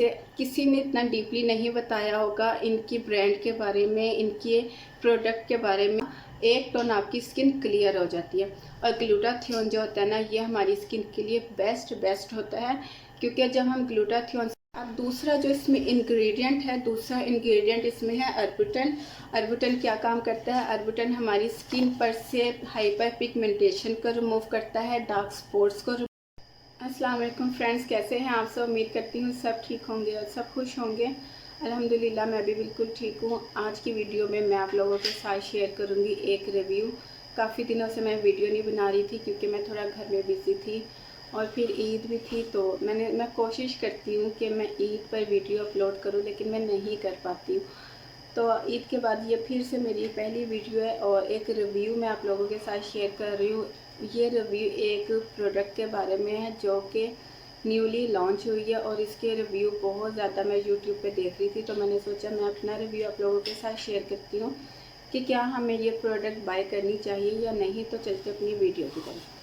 किसी ने इतना डीपली नहीं बताया होगा इनकी ब्रांड के बारे में, इनके प्रोडक्ट के बारे में। एक टोन आपकी स्किन क्लियर हो जाती है। और ग्लूटाथियोन जो होता है ना, ये हमारी स्किन के लिए बेस्ट होता है, क्योंकि जब हम ग्लूटाथियोन। अब दूसरा जो इसमें इंग्रेडिएंट है, दूसरा इंग्रेडिएंट इसमें है अर्बुटन। अर्बुटन क्या काम करता है? अर्बुटन हमारी स्किन पर से हाइपर पिगमेंटेशन को रिमूव करता है, डार्क स्पॉट्स को। अस्सलाम वालेकुम फ्रेंड्स, कैसे हैं आप सब? उम्मीद करती हूँ सब ठीक होंगे और सब खुश होंगे। अल्हम्दुलिल्लाह मैं भी बिल्कुल ठीक हूँ। आज की वीडियो में मैं आप लोगों के साथ शेयर करूँगी एक रिव्यू। काफ़ी दिनों से मैं वीडियो नहीं बना रही थी क्योंकि मैं थोड़ा घर में बिज़ी थी और फिर ईद भी थी, तो मैं कोशिश करती हूँ कि मैं ईद पर वीडियो अपलोड करूँ, लेकिन मैं नहीं कर पाती हूँ। तो ईद के बाद ये फिर से मेरी पहली वीडियो है और एक रिव्यू मैं आप लोगों के साथ शेयर कर रही हूँ। ये रिव्यू एक प्रोडक्ट के बारे में है जो कि न्यूली लॉन्च हुई है और इसके रिव्यू बहुत ज़्यादा मैं यूट्यूब पे देख रही थी, तो मैंने सोचा मैं अपना रिव्यू आप लोगों के साथ शेयर करती हूँ कि क्या हमें ये प्रोडक्ट बाय करनी चाहिए या नहीं। तो चलते अपनी वीडियो की तरफ।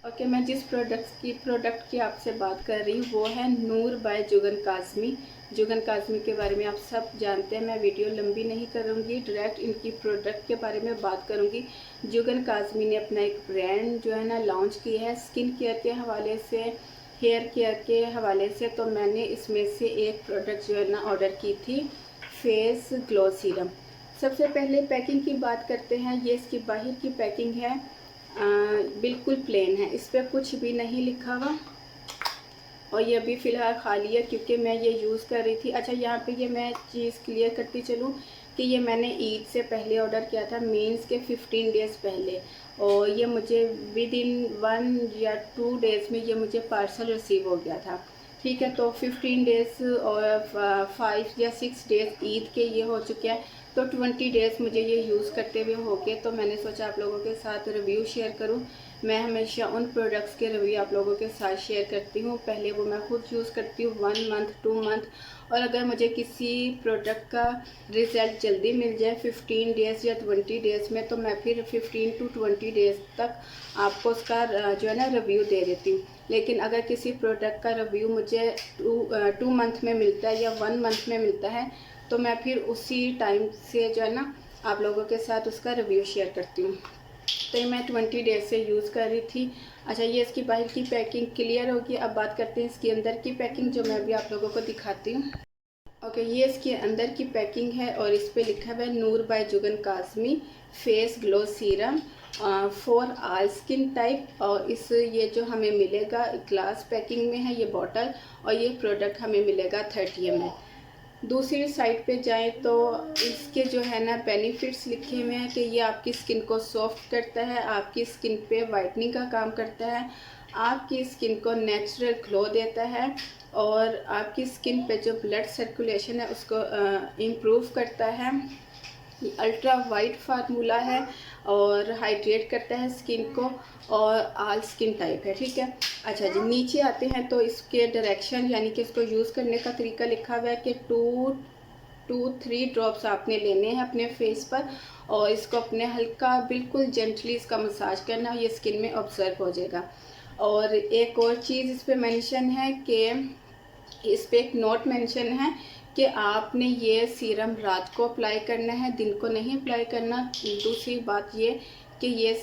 ओके, मैं जिस प्रोडक्ट की आपसे बात कर रही हूँ वो है नूर बाय जुगन काज़मी। जुगन काज़मी के बारे में आप सब जानते हैं। मैं वीडियो लंबी नहीं करूँगी, डायरेक्ट इनकी प्रोडक्ट के बारे में बात करूँगी। जुगन काज़मी ने अपना एक ब्रांड जो है ना लॉन्च किया है स्किन केयर के हवाले से, हेयर केयर के हवाले से। तो मैंने इसमें से एक प्रोडक्ट जो है ना ऑर्डर की थी, फेस ग्लो सीरम। सबसे पहले पैकिंग की बात करते हैं। ये इसकी बाहर की पैकिंग है, बिल्कुल प्लेन है, इस पर कुछ भी नहीं लिखा हुआ और ये अभी फ़िलहाल खाली है क्योंकि मैं ये यूज़ कर रही थी। अच्छा, यहाँ पे ये मैं चीज़ क्लियर करती चलूँ कि ये मैंने ईद से पहले ऑर्डर किया था, मीन्स के 15 डेज़ पहले, और ये मुझे विद इन 1 या 2 डेज़ में ये मुझे पार्सल रिसीव हो गया था। ठीक है, तो 15 डेज़ और 5 या 6 डेज़ ईद के ये हो चुके हैं, तो 20 डेज़ मुझे ये यूज़ करते हुए हो गए। तो मैंने सोचा आप लोगों के साथ रिव्यू शेयर करूं। मैं हमेशा उन प्रोडक्ट्स के रिव्यू आप लोगों के साथ शेयर करती हूं। पहले वो मैं खुद यूज़ करती हूँ 1 मंथ 2 मंथ, और अगर मुझे किसी प्रोडक्ट का रिज़ल्ट जल्दी मिल जाए 15 डेज़ या 20 डेज़ में, तो मैं फिर 15 to 20 डेज़ तक आपको उसका जो है ना रिव्यू दे देती हूँ। लेकिन अगर किसी प्रोडक्ट का रिव्यू मुझे 2 मंथ में मिलता है या 1 मंथ में मिलता है, तो मैं फिर उसी टाइम से जो है ना आप लोगों के साथ उसका रिव्यू शेयर करती हूँ। तो ये मैं 20 डेज से यूज़ कर रही थी। अच्छा, ये इसकी बाहर की पैकिंग क्लियर होगी। अब बात करते हैं इसके अंदर की पैकिंग, जो मैं अभी आप लोगों को दिखाती हूँ। ओके, ये इसके अंदर की पैकिंग है और इस पर लिखा हुआ है Noor by Jugan Kazmi face glow serum for all skin type. और ये जो हमें मिलेगा ग्लास पैकिंग में है ये बॉटल, और ये प्रोडक्ट हमें मिलेगा 30 ml। दूसरी साइड पे जाएं तो इसके जो है ना बेनिफिट्स लिखे हुए हैं कि ये आपकी स्किन को सॉफ्ट करता है, आपकी स्किन पे वाइटनिंग का काम करता है, आपकी स्किन को नेचुरल ग्लो देता है, और आपकी स्किन पे जो ब्लड सर्कुलेशन है उसको इम्प्रूव करता है। अल्ट्रा वाइट फार्मूला है और हाइड्रेट करता है स्किन को, और ऑल स्किन टाइप है। ठीक है, अच्छा जी, नीचे आते हैं तो इसके डायरेक्शन यानी कि इसको यूज़ करने का तरीका लिखा हुआ है कि 2-3 ड्रॉप्स आपने लेने हैं अपने फेस पर, और इसको अपने हल्का बिल्कुल जेंटली इसका मसाज करना, ये स्किन में ऑब्जर्व हो जाएगा। और एक और चीज़ इस पर मेंशन है कि इस पर एक नोट मेंशन है कि आपने ये सीरम रात को अप्लाई करना है, दिन को नहीं अप्लाई करना। दूसरी बात ये कि ये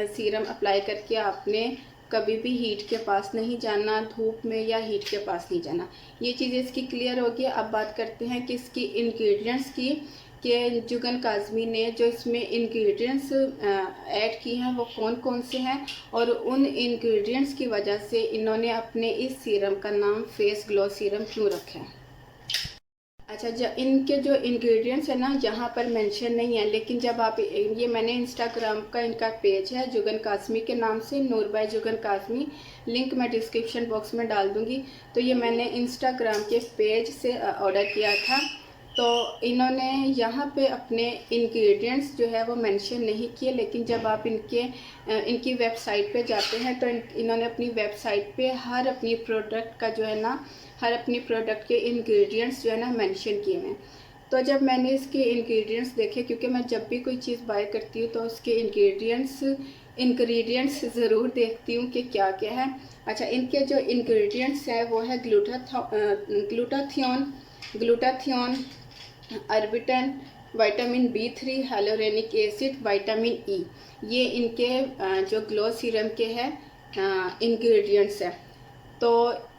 सीरम अप्लाई करके आपने कभी भी हीट के पास नहीं जाना, धूप में या हीट के पास नहीं जाना। ये चीज़ें इसकी क्लियर होगी। अब बात करते हैं कि इसकी इंग्रेडिएंट्स की, कि जुगन काज़मी ने जो इसमें इंग्रेडिएंट्स ऐड किए हैं वो कौन कौन से हैं, और उन इंग्रेडिएंट्स की वजह से इन्होंने अपने इस सीरम का नाम फेस ग्लो सीरम क्यों रखा है। अच्छा, जब इनके जो इंग्रेडिएंट्स है ना यहाँ पर मेंशन नहीं है, लेकिन जब आप ये मैंने इंस्टाग्राम का इनका पेज है जुगन काज़मी के नाम से, नूर बाय जुगन काज़मी, लिंक मैं डिस्क्रिप्शन बॉक्स में डाल दूँगी। तो ये मैंने इंस्टाग्राम के पेज से ऑर्डर किया था। तो इन्होंने यहाँ पे अपने इंग्रेडिएंट्स जो है वो मेंशन नहीं किए, लेकिन जब आप इनकी वेबसाइट पे जाते हैं तो इन्होंने अपनी वेबसाइट पे हर अपनी प्रोडक्ट का जो है ना, हर अपनी प्रोडक्ट के इंग्रेडिएंट्स जो है ना मेंशन किए हैं। तो जब मैंने इसके इंग्रेडिएंट्स देखे, क्योंकि मैं जब भी कोई चीज़ बाय करती हूँ तो उसके इंग्रेडिएंट्स इंग्रेडिएंट्स ज़रूर देखती हूँ कि क्या क्या है। अच्छा, इनके जो इंग्रेडिएंट्स है वो है glutathione, arbutin, vitamin B3, hyaluronic acid, vitamin E. ये इनके जो ग्लो सीरम के हैं इंग्रेडिएंट्स है। तो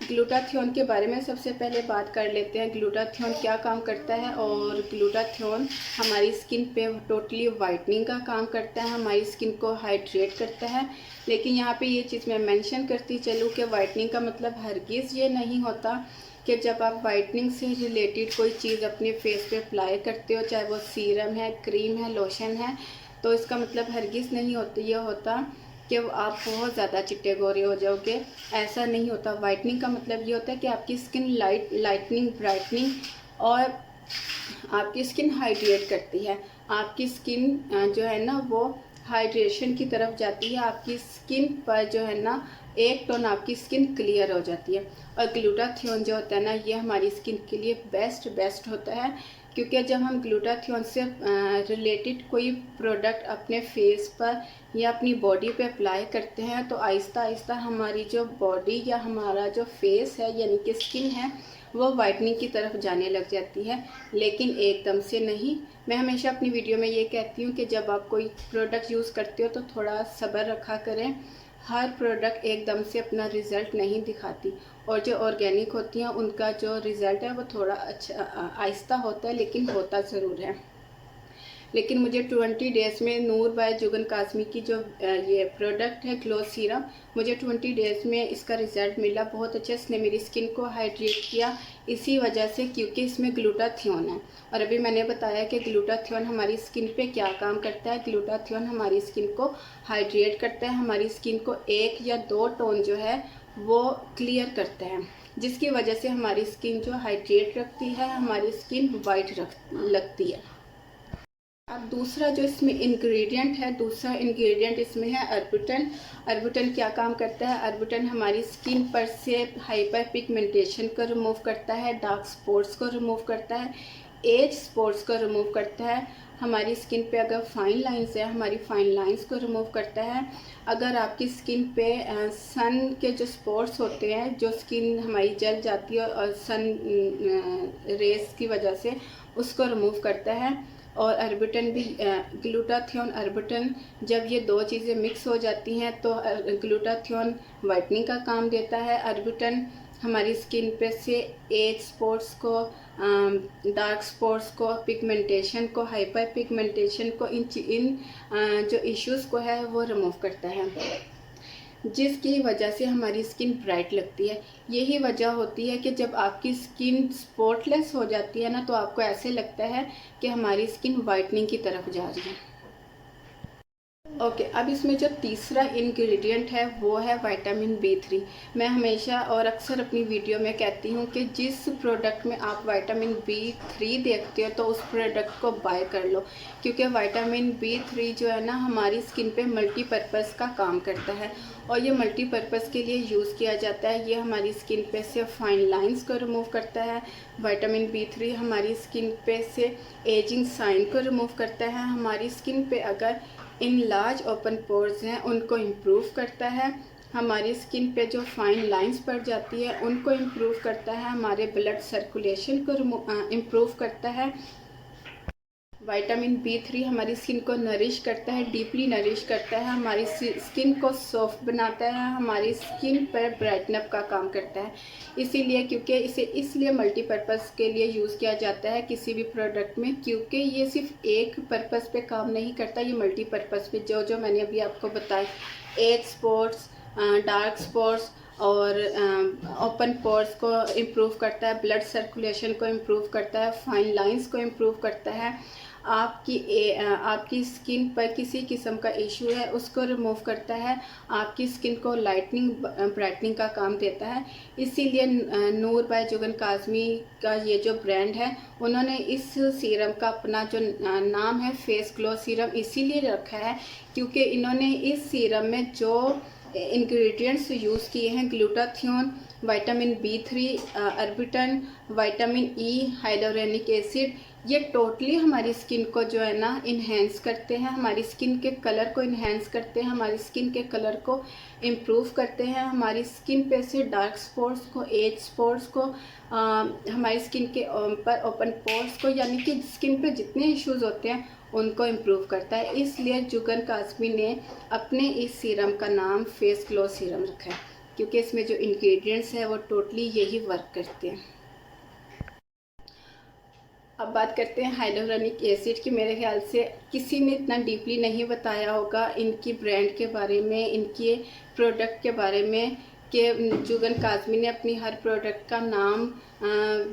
ग्लूटाथियोन के बारे में सबसे पहले बात कर लेते हैं। ग्लूटाथियोन क्या काम करता है, और ग्लूटाथियोन हमारी स्किन पे टोटली वाइटनिंग का काम करता है, हमारी स्किन को हाइड्रेट करता है। लेकिन यहाँ पे ये चीज़ मैं मेंशन करती चलूँ कि वाइटनिंग का मतलब हरगिज़ ये नहीं होता कि जब आप वाइटनिंग से रिलेटेड कोई चीज़ अपने फेस पे अप्लाई करते हो, चाहे वो सीरम है, क्रीम है, लोशन है, तो इसका मतलब हरगिज़ नहीं होता ये होता कि आप बहुत ज़्यादा चिट्टे गोरे हो जाओगे। ऐसा नहीं होता। वाइटनिंग का मतलब ये होता है कि आपकी स्किन लाइटनिंग, ब्राइटनिंग और आपकी स्किन हाइड्रेट करती है। आपकी स्किन जो है ना वो हाइड्रेशन की तरफ जाती है। आपकी स्किन पर जो है ना एक टोन आपकी स्किन क्लियर हो जाती है। और ग्लूटाथियोन जो होता है ना ये हमारी स्किन के लिए बेस्ट होता है, क्योंकि जब हम ग्लूटाथियोन से रिलेटेड कोई प्रोडक्ट अपने फेस पर या अपनी बॉडी पे अप्लाई करते हैं तो आहिस्ता आहिस्ता हमारी जो बॉडी या हमारा जो फेस है यानी कि स्किन है वो वाइटनिंग की तरफ जाने लग जाती है, लेकिन एकदम से नहीं। मैं हमेशा अपनी वीडियो में ये कहती हूँ कि जब आप कोई प्रोडक्ट यूज़ करते हो तो थोड़ा सब्र रखा करें। हर प्रोडक्ट एकदम से अपना रिज़ल्ट नहीं दिखाती, और जो ऑर्गेनिक होती हैं उनका जो रिज़ल्ट है वो थोड़ा अच्छा आहिस्ता होता है, लेकिन होता ज़रूर है। लेकिन मुझे 20 डेज़ में नूर बाय जुगन काज़मी की जो ये प्रोडक्ट है ग्लो सीरम, मुझे 20 डेज़ में इसका रिज़ल्ट मिला बहुत अच्छा। इसने मेरी स्किन को हाइड्रेट किया इसी वजह से, क्योंकि इसमें ग्लूटाथियोन है। और अभी मैंने बताया कि ग्लूटाथियोन हमारी स्किन पे क्या काम करता है। ग्लूटाथियोन हमारी स्किन को हाइड्रेट करता है, हमारी स्किन को 1 या 2 टोन जो है वो क्लियर करता है, जिसकी वजह से हमारी स्किन जो हाइड्रेट रखती है, हमारी स्किन वाइट लगती है। अब दूसरा जो इसमें इंग्रेडिएंट है, दूसरा इंग्रेडिएंट इसमें है अर्बिटन। अर्बिटन क्या काम करता है? अर्बिटन हमारी स्किन पर से हाइपर पिगमेंटेशन को रिमूव करता है, डार्क स्पॉट्स को रिमूव करता है, एज स्पॉट्स को रिमूव करता है। हमारी स्किन पे अगर फाइन लाइंस है, हमारी फाइन लाइंस को रिमूव करता है। अगर आपकी स्किन पे सन के जो स्पॉट्स होते हैं, जो स्किन हमारी जल जाती है और सन रेस की वजह से, उसको रिमूव करता है। और अर्बिटन भी, ग्लूटाथियोन, अर्बिटन, जब ये दो चीज़ें मिक्स हो जाती हैं तो ग्लूटाथियोन वाइटनिंग का काम देता है। अर्बिटन हमारी स्किन पे से एज स्पॉट्स को, डार्क स्पॉट्स को, पिगमेंटेशन को, हाइपर पिगमेंटेशन को, इन जो इश्यूज़ को है वो रिमूव करता है, जिसकी वजह से हमारी स्किन ब्राइट लगती है। यही वजह होती है कि जब आपकी स्किन स्पॉटलेस हो जाती है ना तो आपको ऐसे लगता है कि हमारी स्किन वाइटनिंग की तरफ जा रही है। ओके, अब इसमें जो तीसरा इंग्रेडिएंट है वो है विटामिन B3। मैं हमेशा और अक्सर अपनी वीडियो में कहती हूँ कि जिस प्रोडक्ट में आप विटामिन B3 देखते हो तो उस प्रोडक्ट को बाय कर लो, क्योंकि विटामिन B3 जो है ना हमारी स्किन पे मल्टीपर्पज़ का काम करता है, और ये मल्टीपर्पज़ के लिए यूज़ किया जाता है। ये हमारी स्किन पे से फाइन लाइंस को रिमूव करता है। विटामिन B3 हमारी स्किन पे से एजिंग साइन को रिमूव करता है। हमारी स्किन पे अगर इन लार्ज ओपन पोर्स हैं उनको इम्प्रूव करता है। हमारी स्किन पे जो फाइन लाइंस पड़ जाती है उनको इम्प्रूव करता है। हमारे ब्लड सर्कुलेशन को इम्प्रूव करता है। विटामिन B3 हमारी स्किन को नरिश करता है, डीपली नरिश करता है, हमारी स्किन को सॉफ्ट बनाता है, हमारी स्किन पर ब्राइटनअप का काम करता है। इसीलिए, क्योंकि इसे इसलिए मल्टीपर्पज़ के लिए यूज़ किया जाता है किसी भी प्रोडक्ट में, क्योंकि ये सिर्फ एक पर्पज़ पे काम नहीं करता, ये मल्टीपर्पज़ पे जो मैंने अभी आपको बताया, एज स्पॉट्स, डार्क स्पॉट्स और ओपन पोर्स को इम्प्रूव करता है, ब्लड सर्कुलेशन को इम्प्रूव करता है, फाइन लाइंस को इम्प्रूव करता है। आपकी स्किन पर किसी किस्म का इशू है उसको रिमूव करता है, आपकी स्किन को लाइटनिंग, ब्राइटनिंग का काम देता है। इसीलिए नूर बाय जुगन काज़मी का ये जो ब्रांड है उन्होंने इस सीरम का अपना जो नाम है फेस ग्लो सीरम इसीलिए रखा है, क्योंकि इन्होंने इस सीरम में जो इंग्रेडिएंट्स यूज़ किए हैं, glutathione, vitamin B3, arbutin, vitamin E, hyaluronic acid, ये टोटली हमारी स्किन को जो है ना इन्हेंस करते हैं, हमारी स्किन के कलर को इन्हेंस करते हैं, हमारी स्किन के कलर को इम्प्रूव करते हैं, हमारी स्किन पे से डार्क स्पॉट्स को, एज स्पॉट्स को, हमारी स्किन के पर ओपन पोर्स को, यानी कि स्किन पे जितने इश्यूज होते हैं उनको इम्प्रूव करता है। इसलिए जुगन काज़मी ने अपने इस सीरम का नाम फेस ग्लो सीरम रखा है, क्योंकि इसमें जो इंग्रेडिएंट्स हैं वो टोटली यही वर्क करते हैं। अब बात करते हैं हाइलोरेनिक एसिड की। मेरे ख्याल से किसी ने इतना डीपली नहीं बताया होगा इनकी ब्रांड के बारे में, इनके प्रोडक्ट के बारे में, कि जुगन काज़मी ने अपनी हर प्रोडक्ट का नाम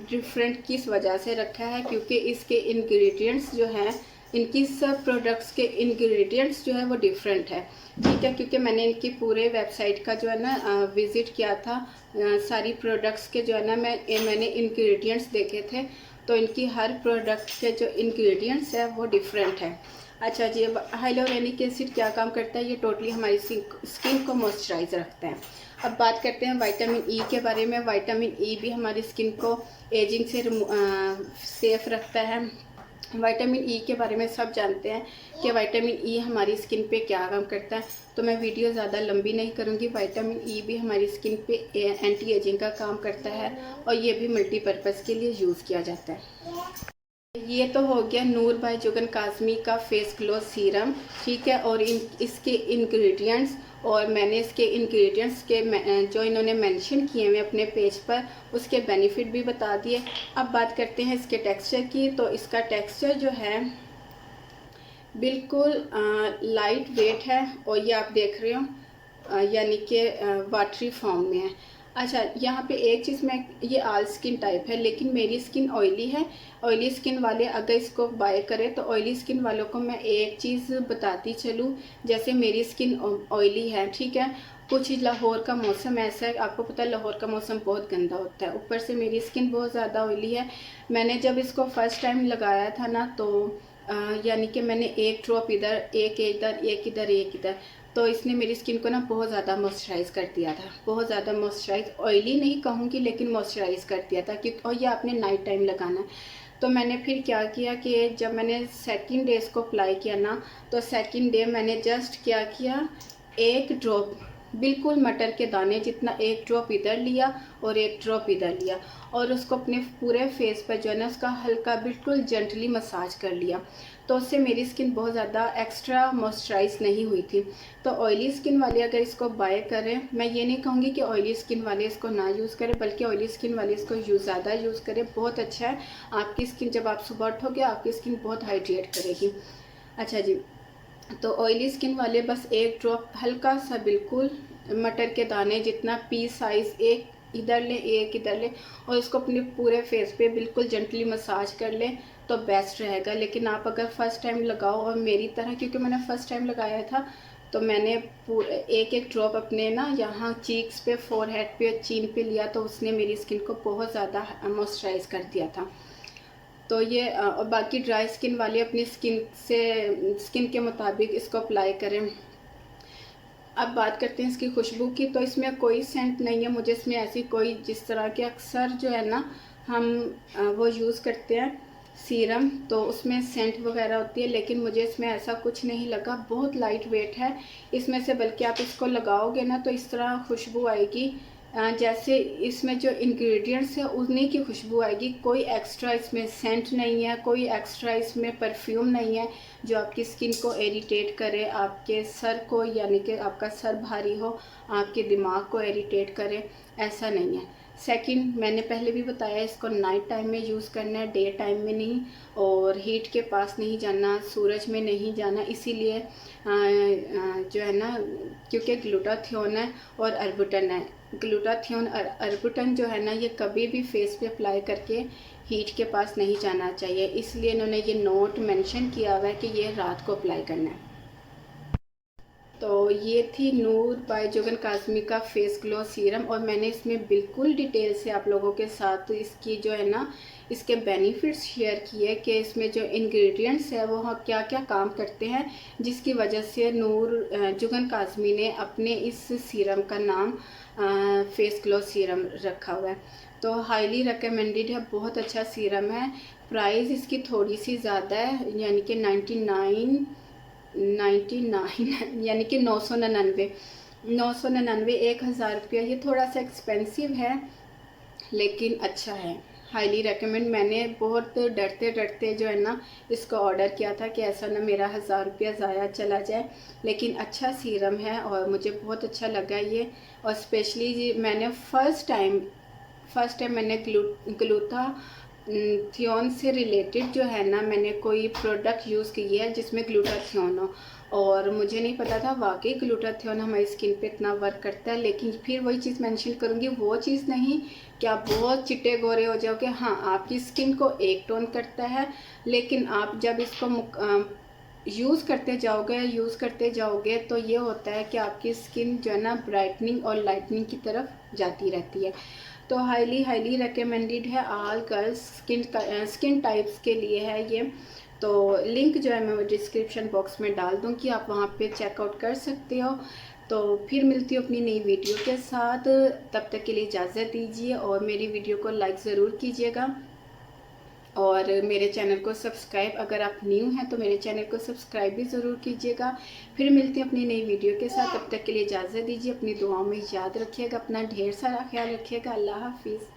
डिफरेंट किस वजह से रखा है, क्योंकि इसके इंग्रेडिएंट्स जो हैं, इनकी सब प्रोडक्ट्स के इंग्रेडिएंट्स जो है वो डिफरेंट है, ठीक है। क्योंकि मैंने इनकी पूरे वेबसाइट का जो है ना विज़िट किया था, सारी प्रोडक्ट्स के जो है ना मैंने इंग्रेडिएंट्स देखे थे, तो इनकी हर प्रोडक्ट के जो इंग्रेडिएंट्स है वो डिफरेंट है। अच्छा जी, अब हाइलोरेनिक एसिड क्या काम करता है, ये टोटली हमारी स्किन को मॉइस्चराइज रखता है। अब बात करते हैं विटामिन ई के बारे में। विटामिन ई भी हमारी स्किन को एजिंग से सेफ रखता है। विटामिन ई के बारे में सब जानते हैं कि विटामिन ई हमारी स्किन पे क्या काम करता है, तो मैं वीडियो ज़्यादा लंबी नहीं करूँगी। विटामिन ई भी हमारी स्किन पे एंटी एजिंग का काम करता है और ये भी मल्टीपर्पज़ के लिए यूज़ किया जाता है। ये तो हो गया नूर बाय जुगन काज़मी का फेस ग्लो सीरम, ठीक है। और इसके इंग्रेडिएंट्स, और मैंने इसके इंग्रेडिएंट्स के जो इन्होंने मेंशन किए हुए अपने पेज पर, उसके बेनिफिट भी बता दिए। अब बात करते हैं इसके टेक्सचर की। तो इसका टेक्सचर जो है बिल्कुल लाइट वेट है, और ये आप देख रहे हो यानी कि वाटरी फॉर्म में है। अच्छा, यहाँ पे एक चीज़, मैं ये ऑल स्किन टाइप है, लेकिन मेरी स्किन ऑयली है। ऑयली स्किन वाले अगर इसको बाय करें, तो ऑयली स्किन वालों को मैं एक चीज़ बताती चलूँ। जैसे मेरी स्किन ऑयली है, ठीक है, कुछ लाहौर का मौसम ऐसा है, आपको पता है लाहौर का मौसम बहुत गंदा होता है, ऊपर से मेरी स्किन बहुत ज़्यादा ऑयली है। मैंने जब इसको फर्स्ट टाइम लगाया था ना, तो यानी कि मैंने एक ड्रॉप इधर, एक इधर, एक इधर, एक इधर, तो इसने मेरी स्किन को ना बहुत ज़्यादा मॉइस्चराइज़ कर दिया था, बहुत ज़्यादा मॉइस्चराइज़, ऑयली नहीं कहूँगी लेकिन मॉइस्चराइज़ कर दिया था कि, और ये आपने नाइट टाइम लगाना है। तो मैंने फिर क्या किया कि जब मैंने सेकंड डे इसको अप्लाई किया ना, तो सेकंड डे मैंने जस्ट क्या किया, एक ड्रॉप, बिल्कुल मटर के दाने जितना, एक ड्रॉप इधर लिया और एक ड्रॉप इधर लिया, और उसको अपने पूरे फेस पर जो है ना उसका हल्का बिल्कुल जेंटली मसाज कर लिया। तो उससे मेरी स्किन बहुत ज़्यादा एक्स्ट्रा मॉइस्चराइज नहीं हुई थी। तो ऑयली स्किन वाले अगर इसको बाय करें, मैं ये नहीं कहूँगी कि ऑयली स्किन वाले इसको ना यूज़ करें, बल्कि ऑयली स्किन वाले इसको ज़्यादा यूज़ करें, बहुत अच्छा है। आपकी स्किन जब आप सुबह उठोगे, आपकी स्किन बहुत हाइड्रेट करेगी। अच्छा जी, तो ऑयली स्किन वाले बस एक ड्रॉप हल्का सा, बिल्कुल मटर के दाने जितना, पी साइज़, एक इधर लें, एक इधर लें, और इसको अपने पूरे फेस पे बिल्कुल जेंटली मसाज कर लें तो बेस्ट रहेगा। लेकिन आप अगर फ़र्स्ट टाइम लगाओ, और मेरी तरह, क्योंकि मैंने फ़र्स्ट टाइम लगाया था, तो मैंने एक एक ड्रॉप अपने ना यहाँ चीक्स पे, फोरहेड पे, चीन पे लिया, तो उसने मेरी स्किन को बहुत ज़्यादा मॉइस्चराइज कर दिया था। तो ये और बाकी ड्राई स्किन वाले अपनी स्किन के मुताबिक इसको अप्लाई करें। अब बात करते हैं इसकी खुशबू की। तो इसमें कोई सेंट नहीं है मुझे, इसमें ऐसी कोई, जिस तरह के अक्सर जो है ना हम वो यूज़ करते हैं सीरम, तो उसमें सेंट वगैरह होती है, लेकिन मुझे इसमें ऐसा कुछ नहीं लगा। बहुत लाइट वेट है इसमें से, बल्कि आप इसको लगाओगे ना तो इस तरह खुशबू आएगी जैसे इसमें जो इंग्रेडिएंट्स है उन्हीं की खुशबू आएगी। कोई एक्स्ट्रा इसमें सेंट नहीं है, कोई एक्स्ट्रा इसमें परफ्यूम नहीं है जो आपकी स्किन को इरिटेट करे, आपके सर को, यानी कि आपका सर भारी हो, आपके दिमाग को इरिटेट करे, ऐसा नहीं है। सेकंड, मैंने पहले भी बताया, इसको नाइट टाइम में यूज़ करना है, डे टाइम में नहीं, और हीट के पास नहीं जाना, सूरज में नहीं जाना। इसीलिए जो है ना, क्योंकि ग्लूटाथियोन है और अर्बुटन है, ग्लूटाथियोन और अर्बुटन जो है ना, ये कभी भी फेस पे अप्लाई करके हीट के पास नहीं जाना चाहिए। इसलिए इन्होंने ये नोट मेंशन किया हुआ है कि ये रात को अप्लाई करना है। तो ये थी नूर बाय जुगन काज़मी का फेस ग्लो सीरम, और मैंने इसमें बिल्कुल डिटेल से आप लोगों के साथ इसकी जो है ना इसके बेनिफिट्स शेयर किए कि इसमें जो इंग्रेडिएंट्स है वो क्या क्या काम करते हैं, जिसकी वजह से नूर जुगन काज़मी ने अपने इस सीरम का नाम फेस ग्लो सीरम रखा हुआ है। तो हाईली रिकमेंडेड है, बहुत अच्छा सीरम है। प्राइस इसकी थोड़ी सी ज़्यादा है, यानी कि 99 यानी कि 999 1000 रुपया। ये थोड़ा सा एक्सपेंसिव है लेकिन अच्छा है, हाईली रेकमेंड। मैंने बहुत डरते डरते जो है ना इसको ऑर्डर किया था कि ऐसा ना मेरा 1000 रुपया ज़ाया चला जाए, लेकिन अच्छा सीरम है और मुझे बहुत अच्छा लगा ये। और स्पेशली मैंने फ़र्स्ट टाइम मैंने ग्लूटाथियोन से रिलेटेड जो है ना मैंने कोई प्रोडक्ट यूज़ की है जिसमें ग्लूटाथियोन हो, और मुझे नहीं पता था वाकई ग्लूटाथियोन हमारी स्किन पे इतना वर्क करता है। लेकिन फिर वही चीज़ मेंशन करूँगी, वो चीज़ नहीं कि आप बहुत चिट्टे गोरे हो जाओगे। हाँ, आपकी स्किन को एक टोन करता है, लेकिन आप जब इसको यूज़ करते जाओगे तो ये होता है कि आपकी स्किन जो है ना ब्राइटनिंग और लाइटनिंग की तरफ जाती रहती है। तो हाईली रिकमेंडेड है ऑल गर्ल्स स्किन टाइप्स के लिए है ये। तो लिंक जो है मैं डिस्क्रिप्शन बॉक्स में डाल दूँगी, आप वहाँ पे चेकआउट कर सकते हो। तो फिर मिलती हूँ अपनी नई वीडियो के साथ, तब तक के लिए इजाज़त दीजिए और मेरी वीडियो को लाइक ज़रूर कीजिएगा और मेरे चैनल को सब्सक्राइब, अगर आप न्यू हैं तो मेरे चैनल को सब्सक्राइब भी ज़रूर कीजिएगा। फिर मिलती हूँ अपनी नई वीडियो के साथ, तब तक के लिए इजाज़त दीजिए। अपनी दुआओं में याद रखिएगा, अपना ढेर सारा ख्याल रखिएगा। अल्लाह हाफिज़।